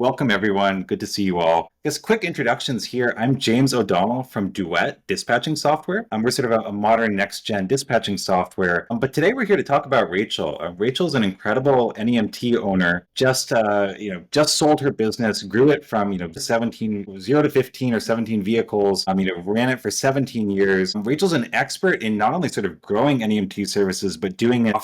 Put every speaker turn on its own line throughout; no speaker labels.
Welcome, everyone. Good to see you all. Just quick introductions here. I'm James O'Donnell from Duet Dispatching Software. We're sort of a modern next-gen dispatching software. But today we're here to talk about Rachel. Rachel's an incredible NEMT owner. Just sold her business, grew it from 0 to 15 or 17 vehicles. Ran it for 17 years. Rachel's an expert in not only sort of growing NEMT services, but doing it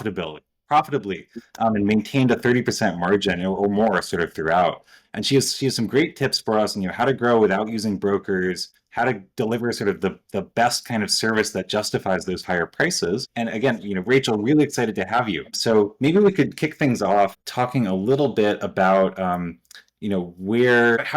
profitably, and maintained a 30% margin or more sort of throughout. And she has some great tips for us on how to grow without using brokers, how to deliver sort of the best kind of service that justifies those higher prices. And again, Rachel, really excited to have you. So maybe we could kick things off talking a little bit about how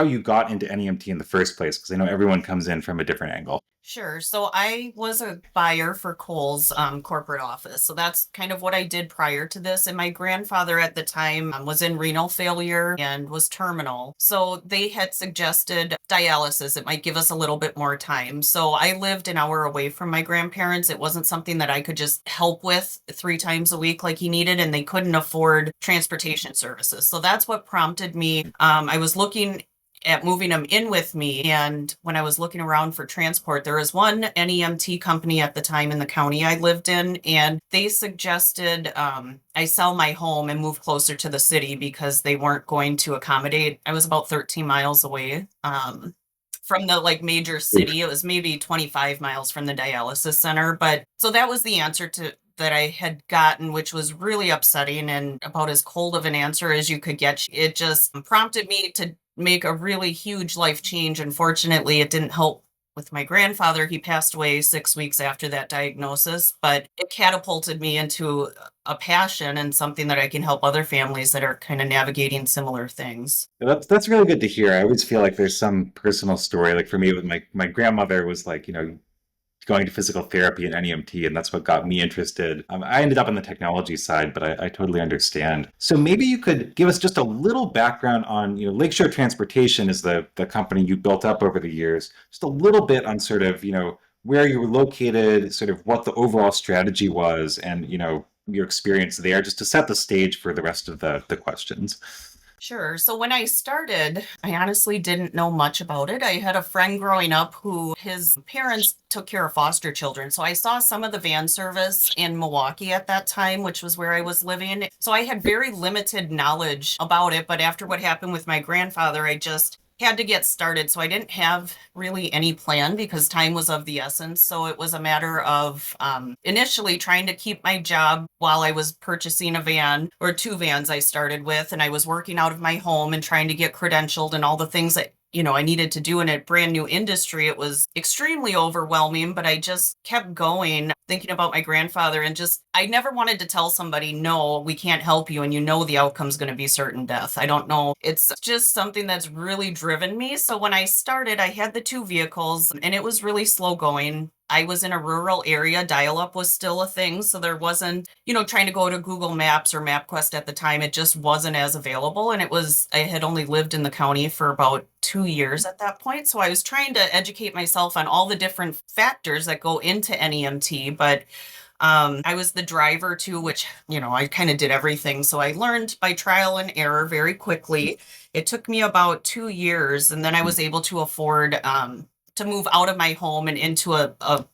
you got into NEMT in the first place, because I know everyone comes in from a different angle.
Sure. So I was a buyer for Kohl's corporate office. So that's kind of what I did prior to this. And my grandfather at the time was in renal failure and was terminal. So they had suggested dialysis. It might give us a little bit more time. So I lived an hour away from my grandparents. It wasn't something that I could just help with 3 times a week like he needed, and they couldn't afford transportation services. So that's what prompted me. I was looking at moving them in with me. And when I was looking around for transport, there was one NEMT company at the time in the county I lived in, and they suggested I sell my home and move closer to the city because they weren't going to accommodate. I was about 13 miles away from the major city. It was maybe 25 miles from the dialysis center. But so that was the answer that I had gotten, which was really upsetting and about as cold of an answer as you could get. It just prompted me to make a really huge life change. Unfortunately, it didn't help with my grandfather. He passed away 6 weeks after that diagnosis, but it catapulted me into a passion and something that I can help other families that are kind of navigating similar things.
That's really good to hear. I always feel like there's some personal story. Like for me, with my grandmother was going to physical therapy and NEMT, and that's what got me interested. I ended up on the technology side, but I totally understand. So maybe you could give us just a little background on, Lakeshore Transportation is the company you built up over the years. Just a little bit on sort of, where you were located, sort of what the overall strategy was, and, your experience there, just to set the stage for the rest of the questions.
Sure. So when I started, I honestly didn't know much about it. I had a friend growing up who his parents took care of foster children. So I saw some of the van service in Milwaukee at that time, which was where I was living. So I had very limited knowledge about it. But after what happened with my grandfather, I just had to get started. So I didn't have really any plan because time was of the essence. So it was a matter of initially trying to keep my job while I was purchasing a van, or 2 vans I started with. And I was working out of my home and trying to get credentialed and all the things that I needed to do in a brand new industry. It was extremely overwhelming, but I just kept going, thinking about my grandfather, and I never wanted to tell somebody, no, we can't help you. And the outcome's going to be certain death. I don't know. It's just something that's really driven me. So when I started, I had the 2 vehicles and it was really slow going. I was in a rural area. Dial-up was still a thing. So there wasn't, trying to go to Google Maps or MapQuest at the time. It just wasn't as available. And I had only lived in the county for about 2 years at that point. So I was trying to educate myself on all the different factors that go into NEMT. But I was the driver too, which, I kind of did everything. So I learned by trial and error very quickly. It took me about 2 years, and then I was able to afford to move out of my home and into a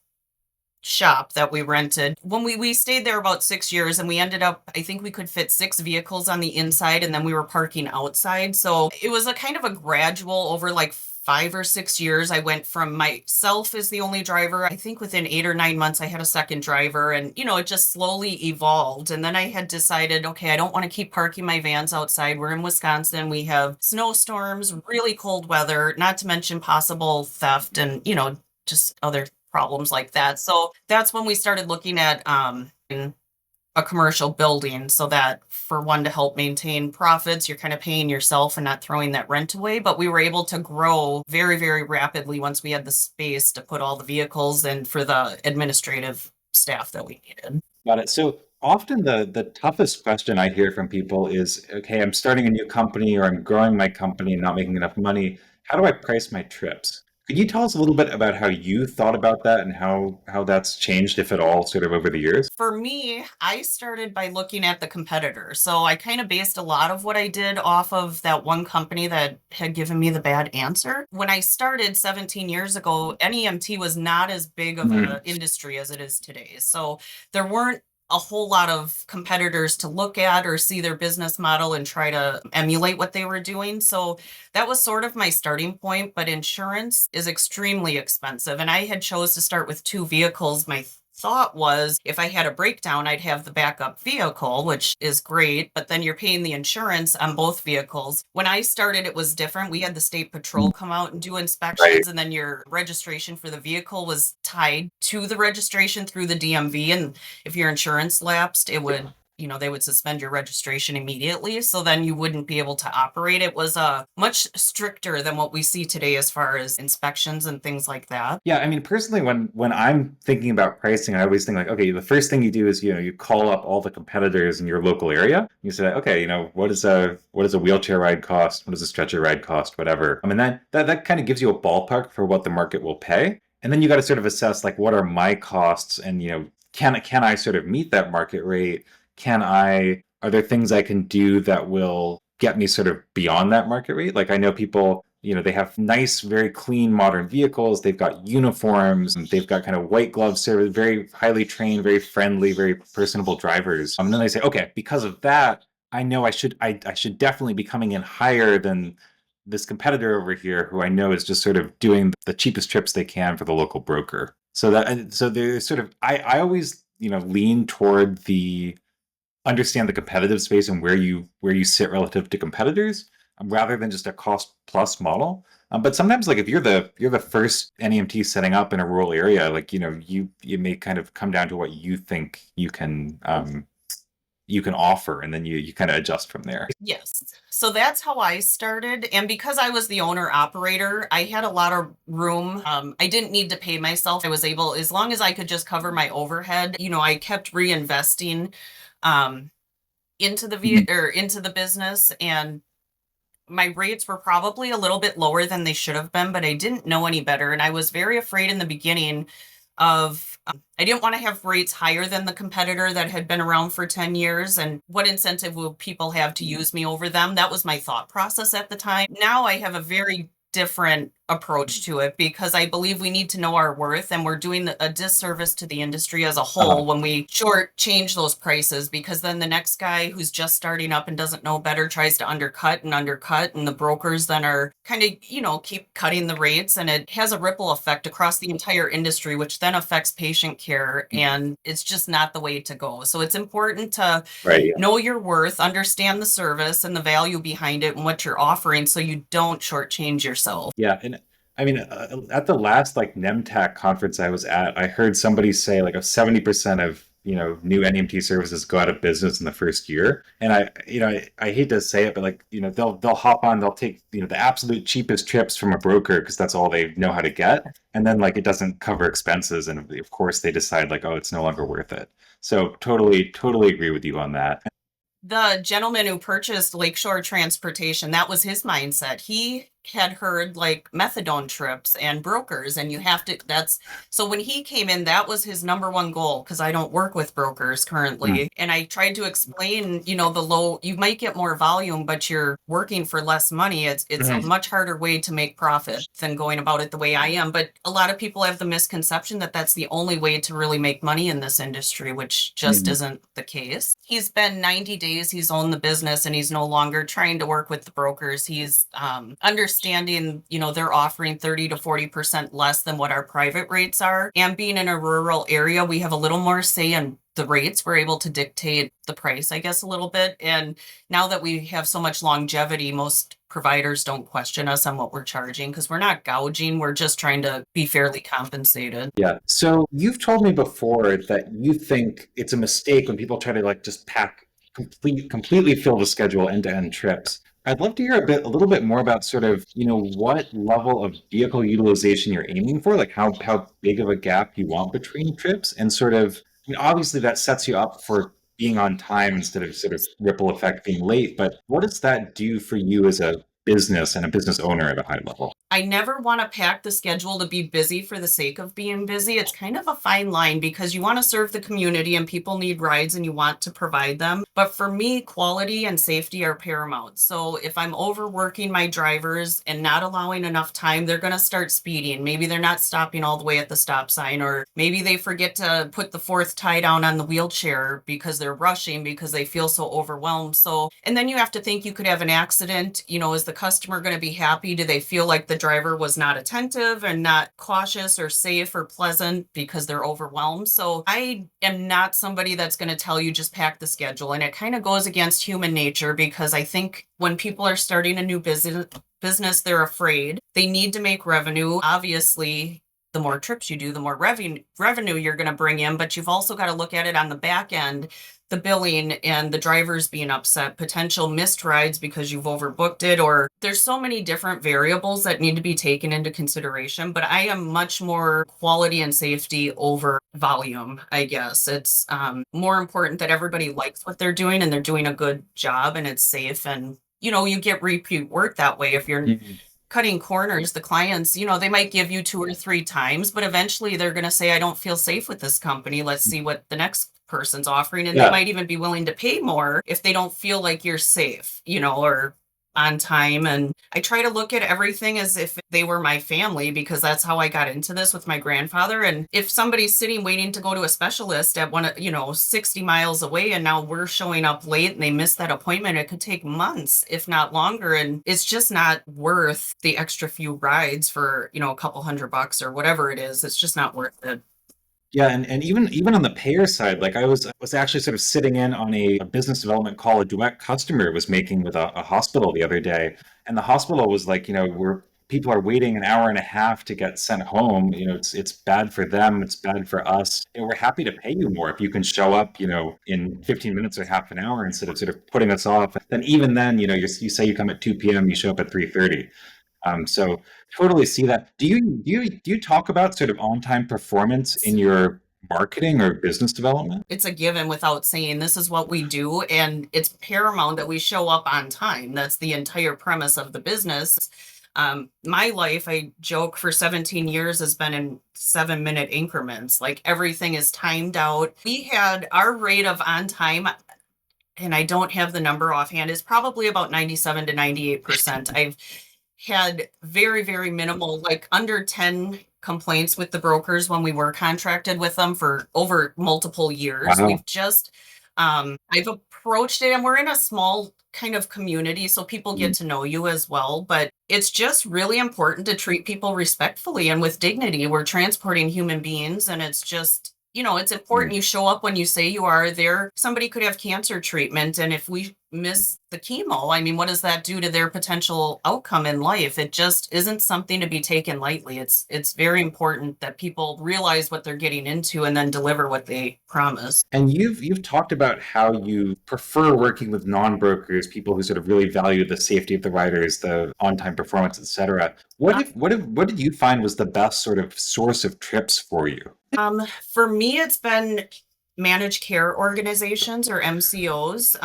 shop that we rented. When we stayed there about 6 years, and we ended up, I think we could fit 6 vehicles on the inside, and then we were parking outside. So it was a kind of a gradual over 5 or 6 years. I went from myself as the only driver. I think within 8 or 9 months, I had a second driver, and, it just slowly evolved. And then I had decided, okay, I don't want to keep parking my vans outside. We're in Wisconsin. We have snowstorms, really cold weather, not to mention possible theft and, just other problems like that. So that's when we started looking at a commercial building, so that for one, to help maintain profits, you're kind of paying yourself and not throwing that rent away. But we were able to grow very, very rapidly once we had the space to put all the vehicles and for the administrative staff that we needed.
Got it. So often the toughest question I hear from people is, okay, I'm starting a new company or I'm growing my company and not making enough money. How do I price my trips? Could you tell us a little bit about how you thought about that and how that's changed, if at all, sort of over the years?
For me, I started by looking at the competitor. So I kind of based a lot of what I did off of that one company that had given me the bad answer. When I started 17 years ago, NEMT was not as big of
Mm,
an industry as it is today. So there weren't a whole lot of competitors to look at or see their business model and try to emulate what they were doing. So that was sort of my starting point, but insurance is extremely expensive. And I had chose to start with two vehicles. My thought was if I had a breakdown, I'd have the backup vehicle, which is great, but then you're paying the insurance on both vehicles. When I started, it was different. We had the state patrol come out and do
right.
inspections, and then your registration for the vehicle was tied to the registration through the DMV. And if your insurance lapsed, it would, they would suspend your registration immediately. So then you wouldn't be able to operate. It was much stricter than what we see today as far as inspections and things like that.
Yeah, I mean, personally, when I'm thinking about pricing, I always think like, okay, the first thing you do is, you call up all the competitors in your local area. You say, okay, what does a wheelchair ride cost? What does a stretcher ride cost? Whatever. I mean, that kind of gives you a ballpark for what the market will pay. And then you got to sort of assess like, what are my costs? And, can I sort of meet that market rate? Are there things I can do that will get me sort of beyond that market rate? Like I know people, they have nice, very clean, modern vehicles. They've got uniforms, and they've got kind of white glove service, very highly trained, very friendly, very personable drivers. And then they say, okay, because of that, I know I should definitely be coming in higher than this competitor over here, who I know is just sort of doing the cheapest trips they can for the local broker. So there's sort of I always lean toward the understand the competitive space and where you sit relative to competitors, rather than just a cost plus model. But sometimes, like if you're the first NEMT setting up in a rural area, like you may kind of come down to what you think you can offer, and then you kind of adjust from there.
Yes. So that's how I started. And because I was the owner operator, I had a lot of room. I didn't need to pay myself. I was able, as long as I could just cover my overhead, I kept reinvesting um, into the business. And my rates were probably a little bit lower than they should have been, but I didn't know any better. And I was very afraid in the beginning of I didn't want to have rates higher than the competitor that had been around for 10 years. And what incentive will people have to use me over them? That was my thought process at the time. Now I have a very different approach to it because I believe we need to know our worth, and we're doing a disservice to the industry as a whole when we short change those prices, because then the next guy who's just starting up and doesn't know better tries to undercut, and the brokers then are kind of keep cutting the rates, and it has a ripple effect across the entire industry, which then affects patient care, and it's just not the way to go. So it's important to
Right.
know your worth, understand the service and the value behind it and what you're offering, so you don't shortchange yourself.
Yeah, and I mean, at the last like NEMTAC conference I was at, I heard somebody say like a 70% of new NEMT services go out of business in the first year. And I hate to say it, but like they'll hop on, they'll take the absolute cheapest trips from a broker because that's all they know how to get, and then like it doesn't cover expenses, and of course they decide like, oh, it's no longer worth it. So totally agree with you on that.
The gentleman who purchased Lakeshore Transportation, that was his mindset. He had heard like methadone trips and brokers, and so when he came in, that was his number one goal, because I don't work with brokers currently. And I tried to explain, you might get more volume, but you're working for less money. It's a much harder way to make profit than going about it the way I am. But a lot of people have the misconception that that's the only way to really make money in this industry, which just isn't the case. He's been 90 days, he's owned the business, and he's no longer trying to work with the brokers. He's understanding, they're offering 30 to 40% less than what our private rates are. And being in a rural area, we have a little more say in the rates. We're able to dictate the price, I guess, a little bit. And now that we have so much longevity, most providers don't question us on what we're charging, because we're not gouging. We're just trying to be fairly compensated.
Yeah. So you've told me before that you think it's a mistake when people try to like just completely fill the schedule end-to-end trips. I'd love to hear a little bit more about sort of, what level of vehicle utilization you're aiming for, like how big of a gap you want between trips, and sort of, I mean, obviously that sets you up for being on time instead of sort of ripple effect being late, but what does that do for you as a business and a business owner at a high level?
I never want to pack the schedule to be busy for the sake of being busy. It's kind of a fine line because you want to serve the community and people need rides and you want to provide them. But for me, quality and safety are paramount. So if I'm overworking my drivers and not allowing enough time, they're going to start speeding. Maybe they're not stopping all the way at the stop sign, or maybe they forget to put the fourth tie down on the wheelchair because they're rushing because they feel so overwhelmed. So, and then you have to think you could have an accident. Is the customer going to be happy? Do they feel like the driver was not attentive and not cautious or safe or pleasant because they're overwhelmed? So I am not somebody that's going to tell you just pack the schedule. And it kind of goes against human nature because I think when people are starting a new business, they're afraid. They need to make revenue. Obviously, the more trips you do, the more revenue you're going to bring in, but you've also got to look at it on the back end, the billing and the drivers being upset, potential missed rides because you've overbooked it, or there's so many different variables that need to be taken into consideration. But I am much more quality and safety over volume, I guess. It's more important that everybody likes what they're doing and they're doing a good job and it's safe. And, you get repeat work that way. If you're cutting corners, the clients, they might give you 2 or 3 times, but eventually they're going to say, I don't feel safe with this company. Let's see what the next person's offering. And they might even be willing to pay more if they don't feel like you're safe, or on time. And I try to look at everything as if they were my family, because that's how I got into this with my grandfather. And if somebody's sitting waiting to go to a specialist at 60 miles away, and now we're showing up late and they missed that appointment, it could take months, if not longer. And it's just not worth the extra few rides for, a couple $100 or whatever it is. It's just not worth it.
Yeah, and even on the payer side, like I was actually sort of sitting in on a business development call a Duet customer was making with a hospital the other day, and the hospital was like, we're people are waiting an hour and a half to get sent home. It's bad for them, it's bad for us. And we're happy to pay you more if you can show up, in 15 minutes or half an hour instead of sort of putting us off. Then even then, you say you come at 2 p.m., you show up at 3:30. So totally see that. Do you talk about sort of on-time performance in your marketing or business development?
It's a given without saying this is what we do, and it's paramount that we show up on time. That's the entire premise of the business. My life, I joke, for 17 years has been in 7-minute increments. Like everything is timed out. We had our rate of on time, and I don't have the number offhand, is probably about 97 to 98%. I've had very, very minimal, like under 10 complaints with the brokers when we were contracted with them for over multiple years.
Wow.
We've just, I've approached it, and we're in a small kind of community, so people get to know you as well. But it's just really important to treat people respectfully and with dignity. We're transporting human beings, and it's just, it's important you show up when you say you are there. Somebody could have cancer treatment, and if we miss the chemo, I mean, what does that do to their potential outcome in life? It just isn't something to be taken lightly. It's very important that people realize what they're getting into and then deliver what they promise.
And you've talked about how you prefer working with non-brokers, people who sort of really value the safety of the riders, the on-time performance, etc. What did you find was the best sort of source of trips for you?
For me, it's been managed care organizations, or MCOs,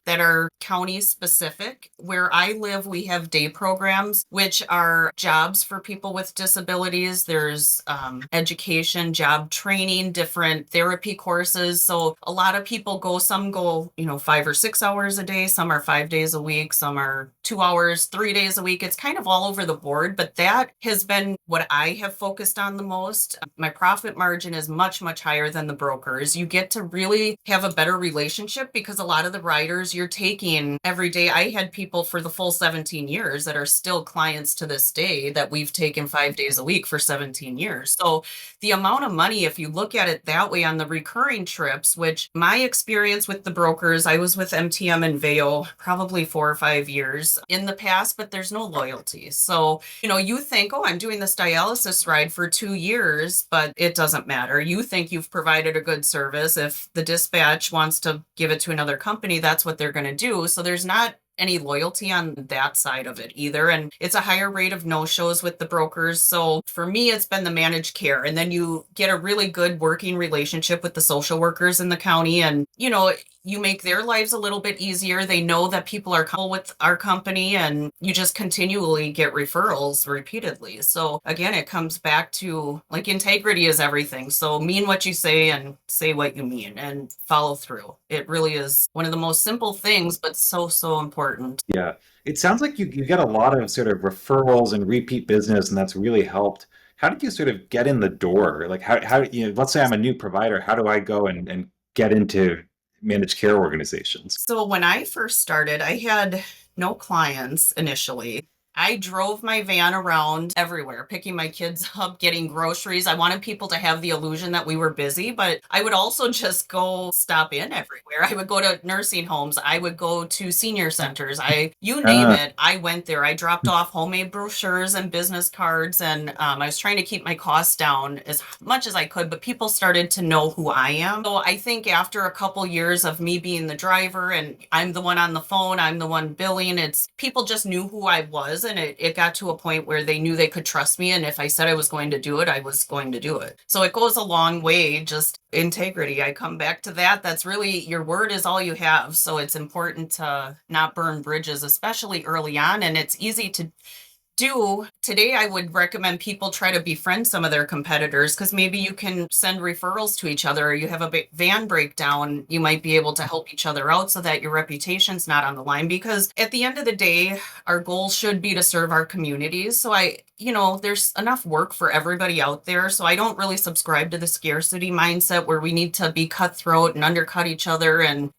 that are county specific. Where I live, we have day programs, which are jobs for people with disabilities. There's education, job training, different therapy courses. So a lot of people go, some go, 5 or 6 hours a day. Some are 5 days a week. Some are 2 hours, 3 days a week. It's kind of all over the board, but that has been what I have focused on the most. My profit margin is much, much higher than the brokers. You get to really have a better relationship because a lot of the riders you're taking every day. I had people for the full 17 years that are still clients to this day that we've taken 5 days a week for 17 years. So the amount of money, if you look at it that way on the recurring trips, which my experience with the brokers, I was with MTM and Vail probably 4 or 5 years in the past, but there's no loyalty. So, you think, oh, I'm doing this dialysis ride for 2 years, but it doesn't matter. You think you've provided a good service. If the dispatch wants to give it to another company, that's what they're going to do. So there's not any loyalty on that side of it either. And it's a higher rate of no-shows with the brokers. So for me, it's been the managed care. And then you get a really good working relationship with the social workers in the county. And, you make their lives a little bit easier. They know that people are comfortable with our company, and you just continually get referrals repeatedly. So again, it comes back to like integrity is everything. So mean what you say and say what you mean and follow through. It really is one of the most simple things, but so, so important.
Yeah. It sounds like you get a lot of sort of referrals and repeat business, and that's really helped. How did you sort of get in the door? Like how let's say I'm a new provider, how do I go and get into managed care organizations?
So when I first started, I had no clients initially. I drove my van around everywhere, picking my kids up, getting groceries. I wanted people to have the illusion that we were busy, but I would also just go stop in everywhere. I would go to nursing homes. I would go to senior centers. You name it, I went there. I dropped off homemade brochures and business cards, and I was trying to keep my costs down as much as I could, but people started to know who I am. So I think after a couple years of me being the driver and I'm the one on the phone, I'm the one billing, people just knew who I was. And it got to a point where they knew they could trust me. And if I said I was going to do it, I was going to do it. So it goes a long way, just integrity. I come back to that. That's really, your word is all you have. So it's important to not burn bridges, especially early on. And it's easy to do. Today, I would recommend people try to befriend some of their competitors, because maybe you can send referrals to each other, or you have a van breakdown. You might be able to help each other out so that your reputation's not on the line, because at the end of the day, our goal should be to serve our communities. So there's enough work for everybody out there. So I don't really subscribe to the scarcity mindset where we need to be cutthroat and undercut each other. And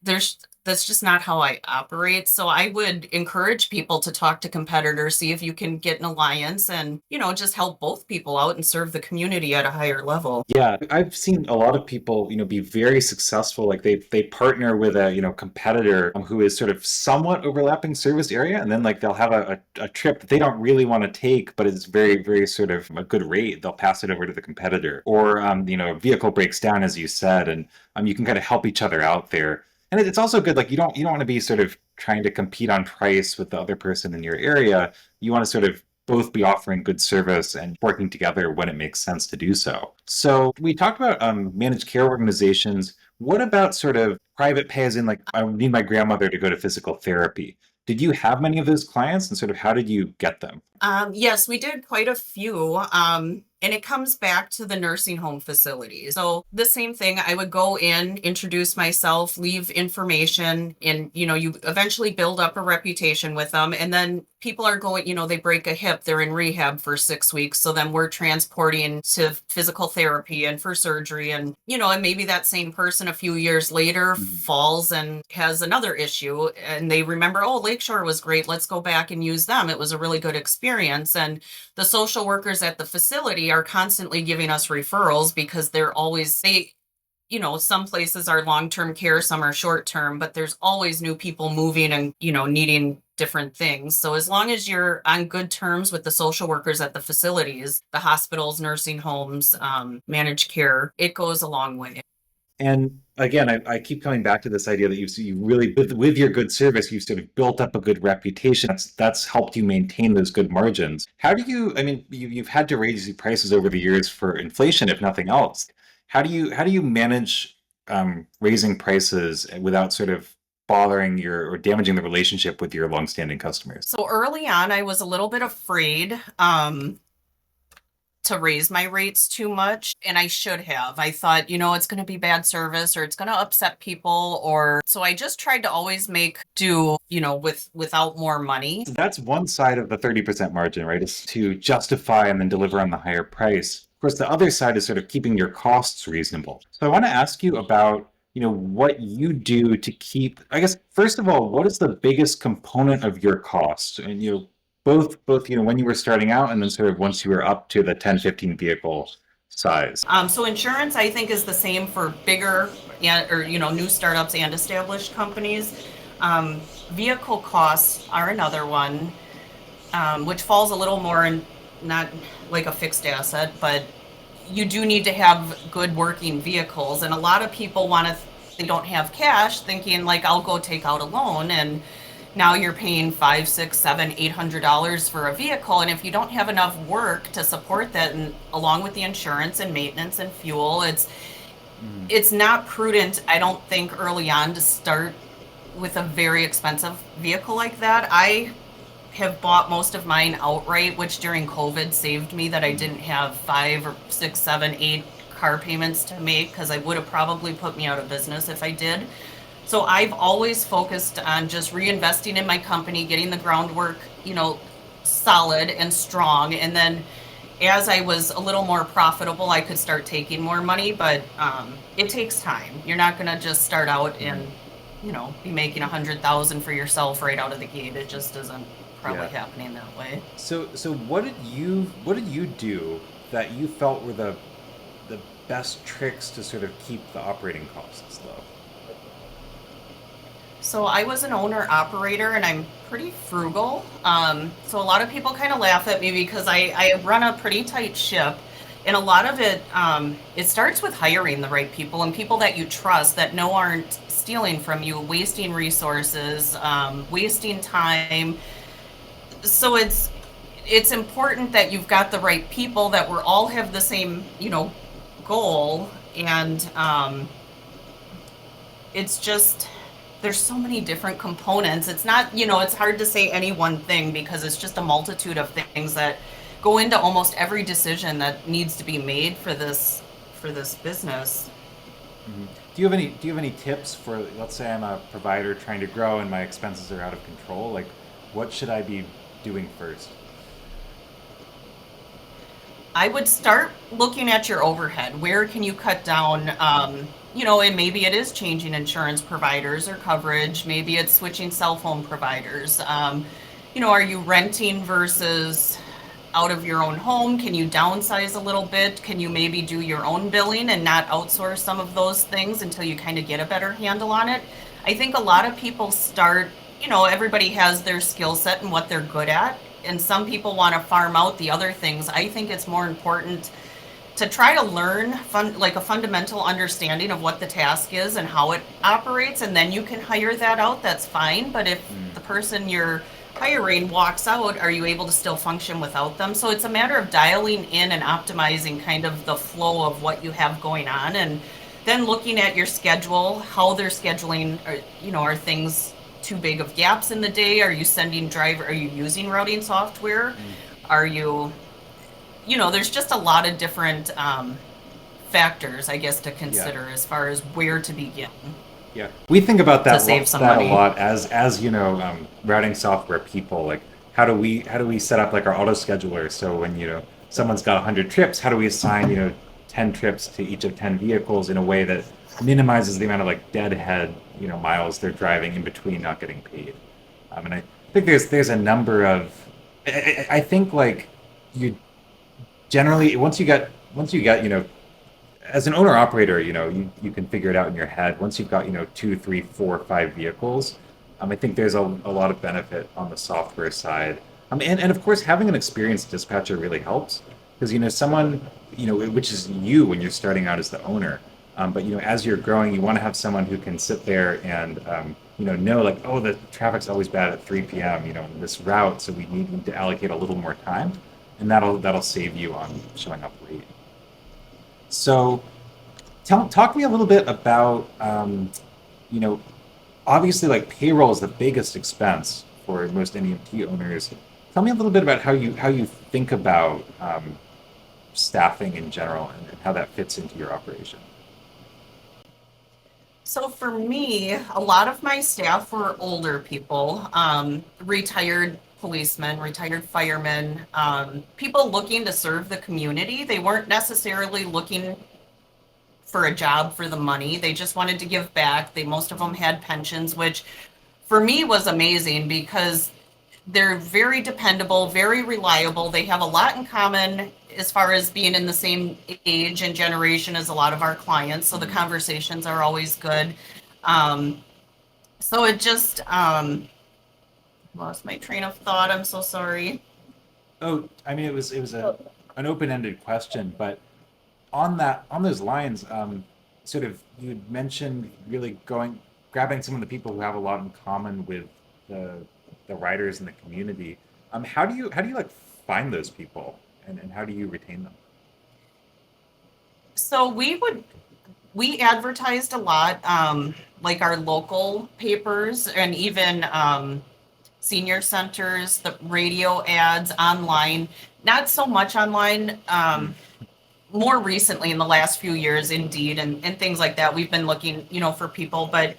that's just not how I operate. So I would encourage people to talk to competitors, see if you can get an alliance and, just help both people out and serve the community at a higher level.
Yeah, I've seen a lot of people, be very successful. Like they partner with a, competitor who is sort of somewhat overlapping service area, and then like they'll have a trip that they don't really want to take, but it's very, very sort of a good rate. They'll pass it over to the competitor, or a vehicle breaks down, as you said, and you can kind of help each other out there. And it's also good, like you don't want to be sort of trying to compete on price with the other person in your area. You want to sort of both be offering good service and working together when it makes sense to do so. So we talked about managed care organizations. What about sort of private pay, as in like I need my grandmother to go to physical therapy? Did you have many of those clients, and sort of how did you get them?
Yes, we did quite a few. And it comes back to the nursing home facilities. So the same thing, I would go in, introduce myself, leave information, and, you eventually build up a reputation with them. And then people are going, they break a hip, they're in rehab for 6 weeks. So then we're transporting to physical therapy and for surgery. And, and maybe that same person a few years later falls and has another issue. And they remember, oh, Lakeshore was great. Let's go back and use them. It was a really good experience. And the social workers at the facility are constantly giving us referrals, because some places are long-term care, some are short-term, but there's always new people moving and, needing different things. So as long as you're on good terms with the social workers at the facilities, the hospitals, nursing homes, managed care, it goes a long way.
And again, I keep coming back to this idea that you really, with your good service, you've sort of built up a good reputation. That's helped you maintain those good margins. How do you've had to raise your prices over the years for inflation, if nothing else. How do you manage raising prices without sort of bothering or damaging the relationship with your longstanding customers?
So early on, I was a little bit afraid to raise my rates too much, and I should have. I thought, it's going to be bad service, or it's going to upset people, so I just tried to always make do, without more money.
That's one side of the 30% margin, right? Is to justify and then deliver on the higher price. Of course, the other side is sort of keeping your costs reasonable. So I want to ask you about, what you do to keep, I guess, first of all, what is the biggest component of your costs? And, both when you were starting out and then sort of once you were up to the 10, 15 vehicle size.
So insurance, I think, is the same for bigger new startups and established companies. Vehicle costs are another one, which falls a little more in, not like a fixed asset, but you do need to have good working vehicles. And a lot of people they don't have cash, thinking like, I'll go take out a loan. And now you're paying $5, $6, $7, $800 for a vehicle, and if you don't have enough work to support that, and along with the insurance and maintenance and fuel, it's not prudent, I don't think, early on to start with a very expensive vehicle like that. I have bought most of mine outright, which during COVID saved me that I didn't have 5 or 6, 7, 8 car payments to make, because I would have probably put me out of business if I did. So I've always focused on just reinvesting in my company, getting the groundwork, solid and strong. And then as I was a little more profitable, I could start taking more money, but it takes time. You're not going to just start out and, be making $100,000 for yourself right out of the gate. It just isn't probably happening that way.
So what did you do that you felt were the best tricks to sort of keep the operating costs low?
So I was an owner operator, and I'm pretty frugal. So a lot of people kind of laugh at me because I run a pretty tight ship, and a lot of it it starts with hiring the right people and people that you trust that aren't stealing from you, wasting resources, wasting time. So it's important that you've got the right people, that we're all have the same goal, and it's just, there's so many different components. It's not, it's hard to say any one thing because it's just a multitude of things that go into almost every decision that needs to be made for this business.
Mm-hmm. Do you have any tips for, let's say I'm a provider trying to grow and my expenses are out of control? Like, what should I be doing first?
I would start looking at your overhead. Where can you cut down? And maybe it is changing insurance providers or coverage. Maybe it's switching cell phone providers. Are you renting versus out of your own home? Can you downsize a little bit? Can you maybe do your own billing and not outsource some of those things until you kind of get a better handle on it? I think a lot of people start, everybody has their skill set and what they're good at. And some people want to farm out the other things. I think it's more important to try to learn a fundamental understanding of what the task is and how it operates, and then you can hire that out. That's fine. But if the person you're hiring walks out, are you able to still function without them? So it's a matter of dialing in and optimizing kind of the flow of what you have going on, and then looking at your schedule, how they're scheduling, are things too big of gaps in the day? Are you are you using routing software? Are you, there's just a lot of different factors, I guess, to consider as far as where to begin.
Yeah, we think about that,
to save some
that
money.
a lot as routing software people. Like, how do we set up like our auto scheduler? So when someone's got 100 trips, how do we assign 10 trips to each of 10 vehicles in a way that minimizes the amount of like deadhead miles they're driving in between not getting paid? And I think there's a number of, I think like you generally once you get as an owner operator, you can figure it out in your head. Once you've got 2, 3, 4, 5 vehicles, I think there's a lot of benefit on the software side. And of course having an experienced dispatcher really helps, because someone which is you when you're starting out as the owner. But as you're growing, you want to have someone who can sit there and know like, oh, the traffic's always bad at 3 p.m. In this route, so we need to allocate a little more time, and that'll save you on showing up late. So, talk to me a little bit about obviously like payroll is the biggest expense for most NEMT owners. Tell me a little bit about how you think about staffing in general and how that fits into your operation.
So for me, a lot of my staff were older people, retired policemen, retired firemen, people looking to serve the community. They weren't necessarily looking for a job for the money. They just wanted to give back. Most of them had pensions, which for me was amazing because they're very dependable, very reliable. They have a lot in common as far as being in the same age and generation as a lot of our clients. So the conversations are always good. So it just lost my train of thought. I'm so sorry.
Oh, it was an open-ended question, but on those lines, sort of you mentioned really grabbing some of the people who have a lot in common with the the riders in the community. How do you like find those people, and how do you retain them?
So we advertised a lot, like our local papers and even senior centers, the radio ads online, not so much online. More recently in the last few years, Indeed and things like that, we've been looking, for people. But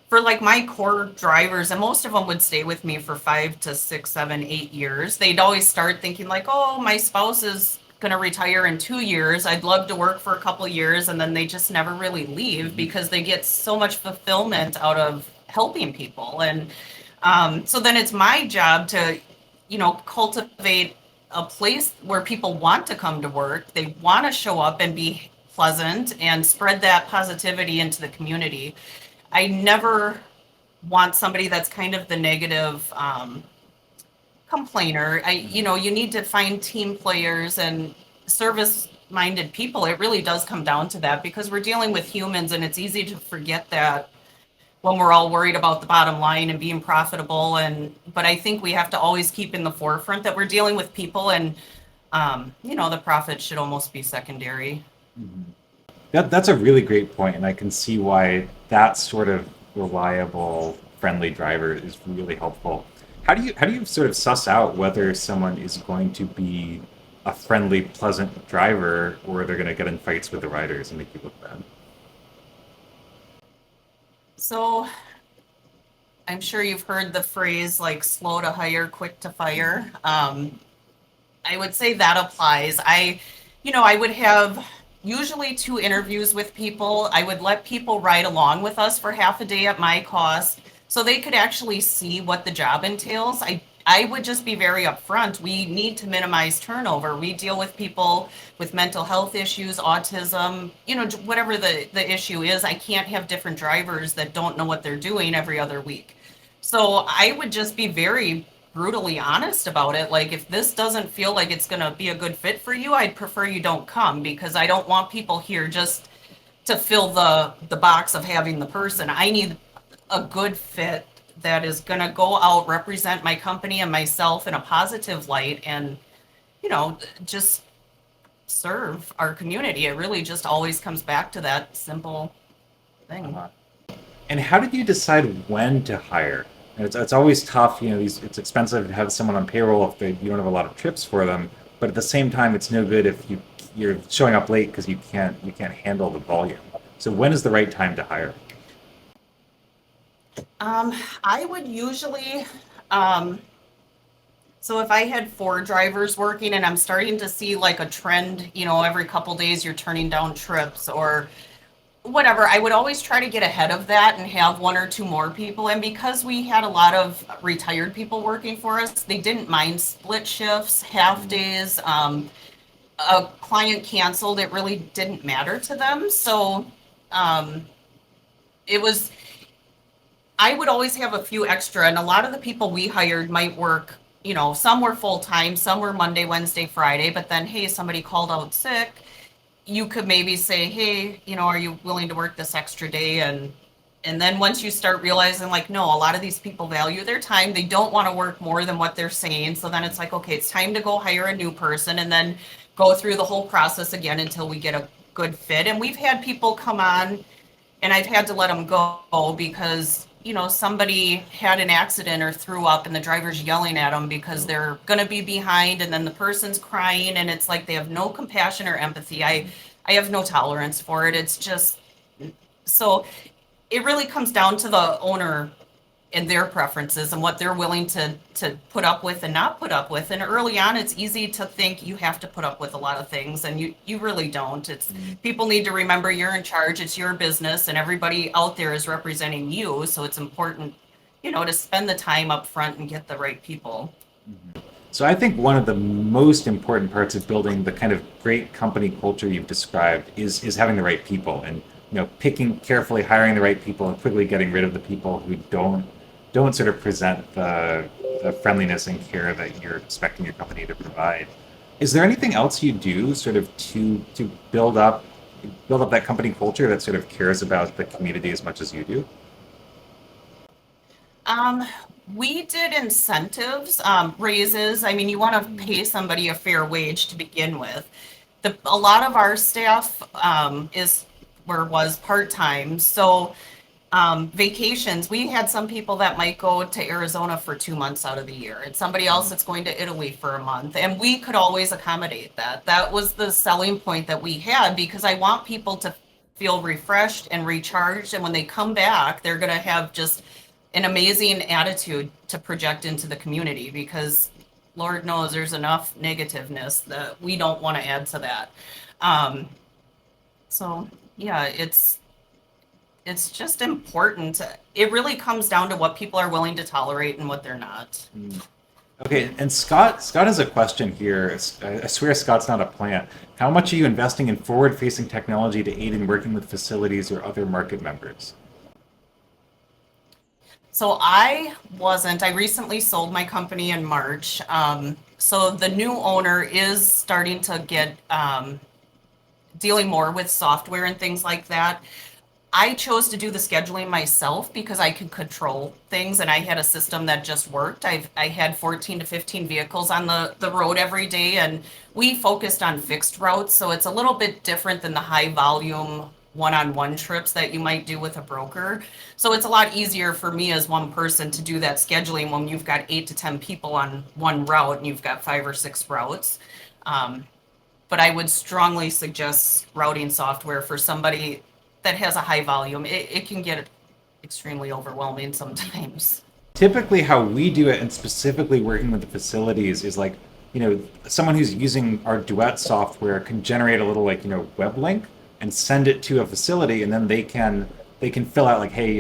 for like my core drivers, and most of them would stay with me for 5 to 6, 7, 8 years, they'd always start thinking like, oh, my spouse is going to retire in 2 years. I'd love to work for a couple of years. And then they just never really leave because they get so much fulfillment out of helping people. And so then it's my job to, cultivate a place where people want to come to work. They want to show up and be pleasant and spread that positivity into the community. I never want somebody that's kind of the negative complainer. You need to find team players and service minded people. It really does come down to that because we're dealing with humans, and it's easy to forget that when we're all worried about the bottom line and being profitable. But I think we have to always keep in the forefront that we're dealing with people, and the profit should almost be secondary.
Mhm. That's a really great point, and I can see why that sort of reliable, friendly driver is really helpful. How do you sort of suss out whether someone is going to be a friendly, pleasant driver, or they're going to get in fights with the riders and make you look bad?
So I'm sure you've heard the phrase like slow to hire, quick to fire. I would say that applies. I would have usually 2 interviews with people. I would let people ride along with us for half a day at my cost so they could actually see what the job entails. I would just be very upfront. We need to minimize turnover. We deal with people with mental health issues, autism, whatever the issue is. I can't have different drivers that don't know what they're doing every other week. So I would just be very brutally honest about it. Like, if this doesn't feel like it's going to be a good fit for you, I'd prefer you don't come because I don't want people here just to fill the box of having the person. I need a good fit that is going to go out, represent my company and myself in a positive light, and just serve our community. It really just always comes back to that simple thing.
Uh, and how did you decide when to hire? And it's always tough, it's expensive to have someone on payroll if you don't have a lot of trips for them. But at the same time, it's no good if you're showing up late because you can't handle the volume. So when is the right time to hire?
I would usually, so if I had 4 drivers working and I'm starting to see like a trend, every couple days you're turning down trips or whatever, I would always try to get ahead of that and have 1 or 2 more people. And because we had a lot of retired people working for us, they didn't mind split shifts, half days. A client canceled, it really didn't matter to them. So it was, I would always have a few extra, and a lot of the people we hired might work, some were full time, some were Monday, Wednesday, Friday, but then, hey, somebody called out sick. You could maybe say, hey, are you willing to work this extra day? And then once you start realizing like, no, a lot of these people value their time. They don't want to work more than what they're saying. So then it's like, okay, it's time to go hire a new person and then go through the whole process again until we get a good fit. And we've had people come on and I've had to let them go because, somebody had an accident or threw up and the driver's yelling at them because they're going to be behind, and then the person's crying, and it's like they have no compassion or empathy. I have no tolerance for it. It's just, so it really comes down to the owner and their preferences and what they're willing to put up with and not put up with. And early on, it's easy to think you have to put up with a lot of things, and you really don't. It's people need to remember you're in charge. It's your business, and everybody out there is representing you. So it's important, to spend the time up front and get the right people.
So I think one of the most important parts of building the kind of great company culture you've described is having the right people, and picking carefully, hiring the right people, and quickly getting rid of the people who don't sort of present the friendliness and care that you're expecting your company to provide. Is there anything else you do sort of to build up that company culture that sort of cares about the community as much as you do?
Um, We did incentives, raises. I mean, you want to pay somebody a fair wage to begin with. A lot of our staff was part-time. So vacations, we had some people that might go to Arizona for 2 months out of the year, and somebody else that's going to Italy for a month. And we could always accommodate that. That was the selling point that we had, because I want people to feel refreshed and recharged. And when they come back, they're going to have just an amazing attitude to project into the community, because Lord knows there's enough negativeness that we don't want to add to that. Um, so yeah, it's just important. It really comes down to what people are willing to tolerate and what they're not.
Okay, and Scott has a question here. I swear Scott's not a plant. How much are you investing in forward-facing technology to aid in working with facilities or other market members?
So I wasn't. I recently sold my company in March. So the new owner is starting to get dealing more with software and things like that. I chose to do the scheduling myself because I could control things, and I had a system that just worked. I had 14 to 15 vehicles on the road every day, and we focused on fixed routes. So it's a little bit different than the high volume one-on-one trips that you might do with a broker. So it's a lot easier for me as one person to do that scheduling when you've got 8 to 10 people on one route and you've got 5 or 6 routes. But I would strongly suggest routing software for somebody that has a high volume. It can get extremely overwhelming sometimes.
Typically, how we do it, and specifically working with the facilities, is like, someone who's using our Duet software can generate a little web link and send it to a facility, and then they can fill out like, hey,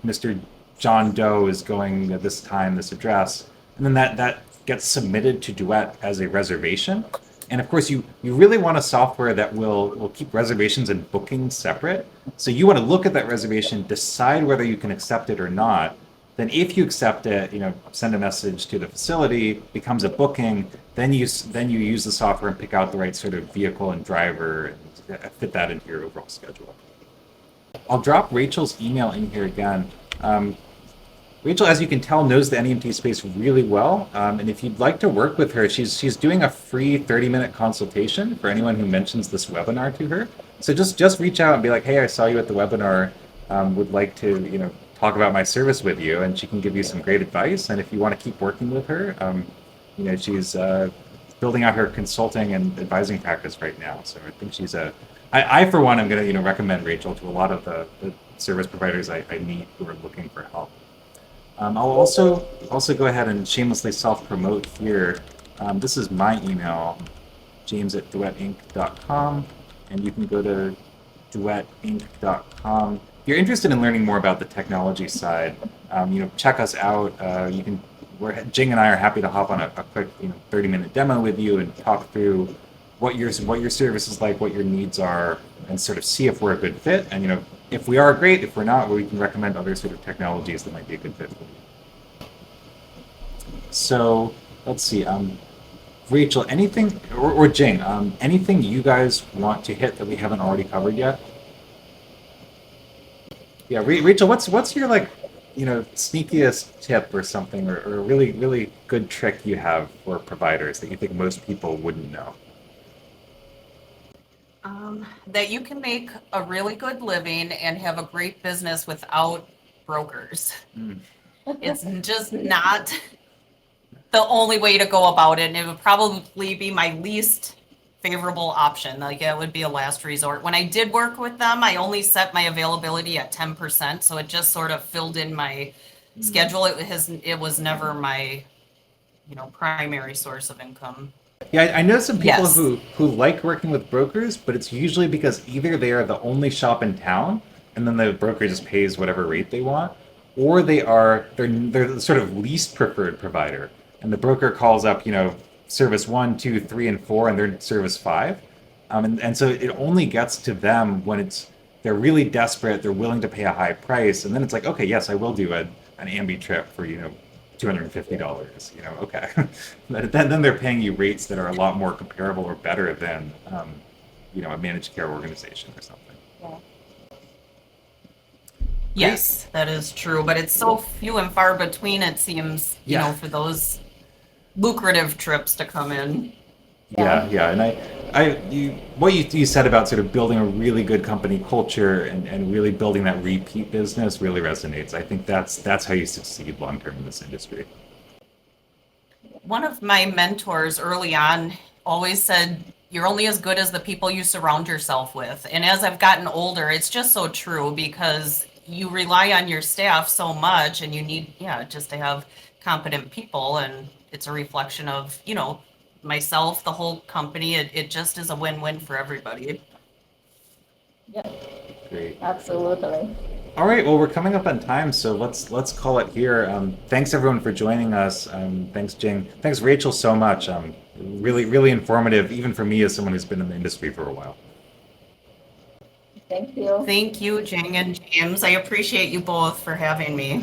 Mr. John Doe is going at this time, this address, and then that gets submitted to Duet as a reservation. And of course, you really want a software that will keep reservations and bookings separate. So you want to look at that reservation, decide whether you can accept it or not. Then if you accept it, send a message to the facility, becomes a booking. Then you use the software and pick out the right sort of vehicle and driver and fit that into your overall schedule. I'll drop Rachel's email in here again. Rachel, as you can tell, knows the NEMT space really well, and if you'd like to work with her, she's doing a free 30-minute consultation for anyone who mentions this webinar to her. So just reach out and be like, hey, I saw you at the webinar, would like to talk about my service with you, and she can give you some great advice. And if you want to keep working with her, she's building out her consulting and advising practice right now. So I think she's I for one, am going to recommend Rachel to a lot of the service providers I meet who are looking for help. I'll also go ahead and shamelessly self-promote here. This is my email, james@duetinc.com, and you can go to duetinc.com. If you're interested in learning more about the technology side, check us out. Jing and I are happy to hop on a quick 30-minute demo with you and talk through what your service is like, what your needs are, and sort of see if we're a good fit. And if we are, great. If we're not, we can recommend other sort of technologies that might be a good fit for you. So let's see. Rachel, anything, or Jing, anything you guys want to hit that we haven't already covered yet? Yeah, Rachel, what's your sneakiest tip or something, or a really, really good trick you have for providers that you think most people wouldn't know?
That you can make a really good living and have a great business without brokers. It's just not the only way to go about it, and it would probably be my least favorable option. Like, it would be a last resort. When I did work with them, I only set my availability at 10%, so it just sort of filled in my schedule. It was never my primary source of income.
Yeah, I know some people
Yes.
who like working with brokers, but it's usually because either they are the only shop in town, and then the broker just pays whatever rate they want, or they're the sort of least preferred provider, and the broker calls up, service 1, 2, 3, and 4, and they're in service 5, and so it only gets to them when they're really desperate, they're willing to pay a high price, and then it's like, okay, yes, I will do an Ambi trip for $250. Okay. then they're paying you rates that are a lot more comparable or better than a managed care organization or something.
Yeah.
Great.
Yes, that is true, but it's so few and far between, it seems,
Yeah.
for those lucrative trips to come in.
Yeah. And what you said about sort of building a really good company culture and really building that repeat business really resonates. I think that's how you succeed long term in this industry.
One of my mentors early on always said, "You're only as good as the people you surround yourself with." And as I've gotten older, it's just so true because you rely on your staff so much and you need, yeah, just to have competent people. And it's a reflection of, myself, the whole company. It just is a win-win for everybody.
Yeah,
Great.
absolutely.
All right. Well, we're coming up on time, so let's call it here. Thanks everyone for joining us. Thanks Jing. Thanks Rachel so much. Really informative, even for me as someone who's been in the industry for a while.
Thank you.
Thank you, Jing and James. I appreciate you both for having me.